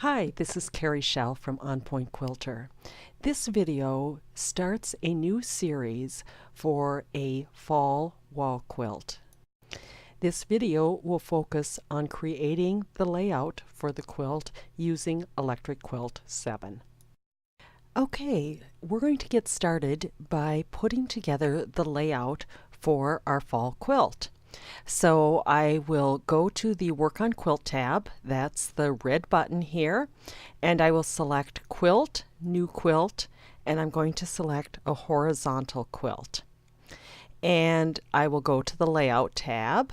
Hi, this is Carrie Schell from On Point Quilter. This video starts a new series for a fall wall quilt. This video will focus on creating the layout for the quilt using Electric Quilt 7. Okay, we're going to get started by putting together the layout for our fall quilt. So I will go to the Work on Quilt tab, that's the red button here, and I will select Quilt, New Quilt, and I'm going to select a horizontal quilt. And I will go to the Layout tab,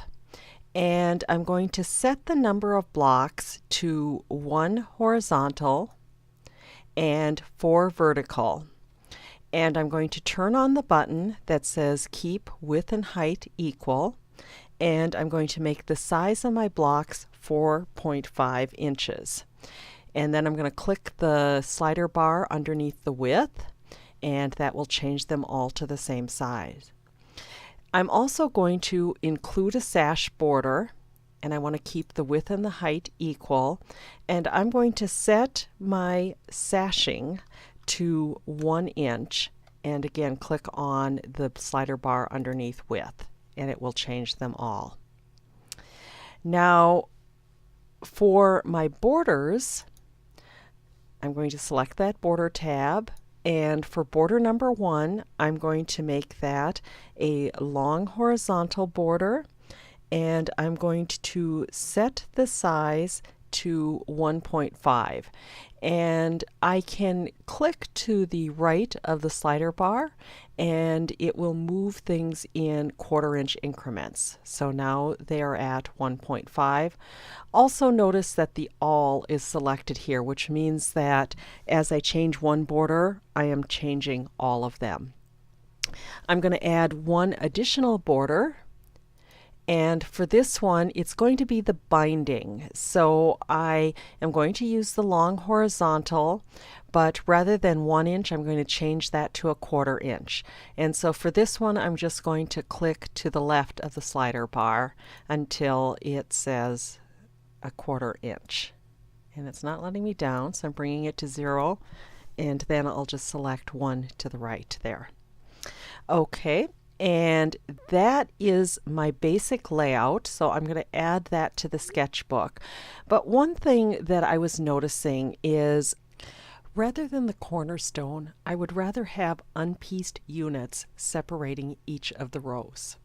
and I'm going to set the number of blocks to 1 horizontal and 4 vertical. And I'm going to turn on the button that says Keep Width and Height Equal, and I'm going to make the size of my blocks 4.5 inches. And then I'm going to click the slider bar underneath the width, and that will change them all to the same size. I'm also going to include a sash border, and I want to keep the width and the height equal, and I'm going to set my sashing to 1 inch, and again click on the slider bar underneath width, and it will change them all. Now for my borders, I'm going to select that border tab, and for border number 1 I'm going to make that a long horizontal border, and I'm going to set the size to 1.5, and I can click to the right of the slider bar and it will move things in 1/4 inch increments. So now they are at 1.5. Also notice that the all is selected here, which means that as I change one border, I am changing all of them. I'm going to add one additional border, and for this one it's going to be the binding. So I am going to use the long horizontal, but rather than 1 inch I'm going to change that to 1/4 inch. And so for this one I'm just going to click to the left of the slider bar until it says 1/4 inch. And it's not letting me down, so I'm bringing it to 0, and then I'll just select 1 to the right there. Okay. And that is my basic layout, so I'm going to add that to the sketchbook. But one thing that I was noticing is, rather than the cornerstone, I would rather have unpieced units separating each of the rows.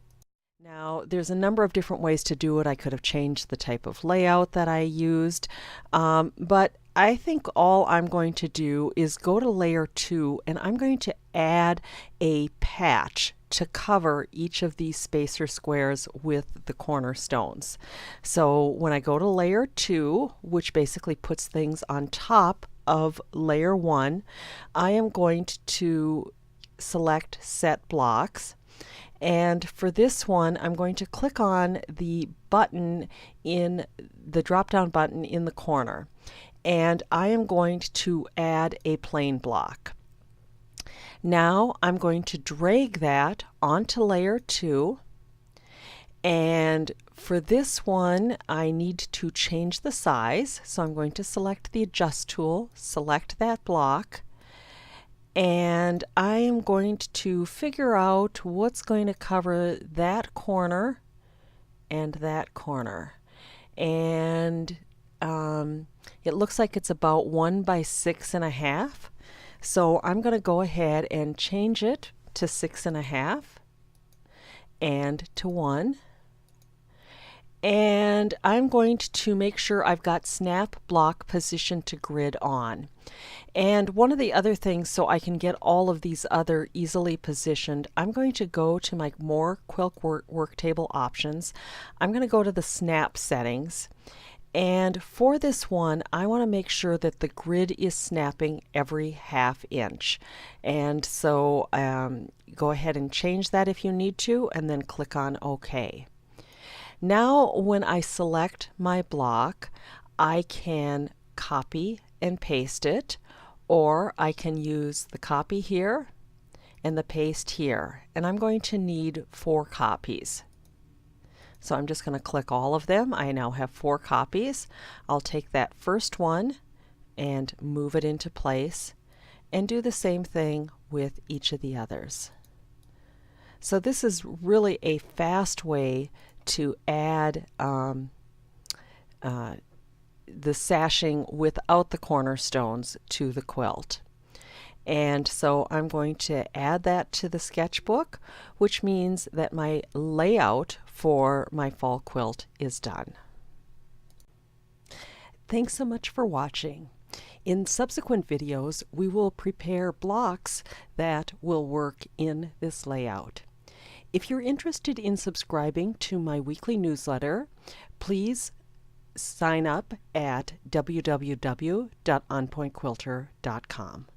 Now, there's a number of different ways to do it. I could have changed the type of layout that I used, but I think all I'm going to do is go to layer 2, and I'm going to add a patch to cover each of these spacer squares with the cornerstones. So when I go to layer 2, which basically puts things on top of layer 1, I am going to select Set Blocks. And for this one, I'm going to click on the button in the drop-down button in the corner, and I am going to add a plain block. Now I'm going to drag that onto layer 2, and for this one I need to change the size, so I'm going to select the Adjust tool, select that block, and I am going to figure out what's going to cover that corner and that corner. And it looks like it's about 1 by 6.5. So I'm going to go ahead and change it to 6.5 and to 1. And I'm going to make sure I've got Snap Block Position to Grid on. And one of the other things, so I can get all of these other easily positioned, I'm going to go to my More Quilt Work Table options. I'm going to go to the Snap settings. And for this one, I want to make sure that the grid is snapping every 1/2 inch. And so go ahead and change that if you need to, and then click on OK. Now when I select my block, I can copy and paste it, or I can use the copy here and the paste here. And I'm going to need 4 copies. So I'm just going to click all of them. I now have 4 copies. I'll take that first one, and move it into place, and do the same thing with each of the others. So this is really a fast way to add the sashing without the cornerstones to the quilt. And so I'm going to add that to the sketchbook, which means that my layout for my fall quilt is done. Thanks so much for watching. In subsequent videos, we will prepare blocks that will work in this layout. If you're interested in subscribing to my weekly newsletter, please sign up at www.onpointquilter.com.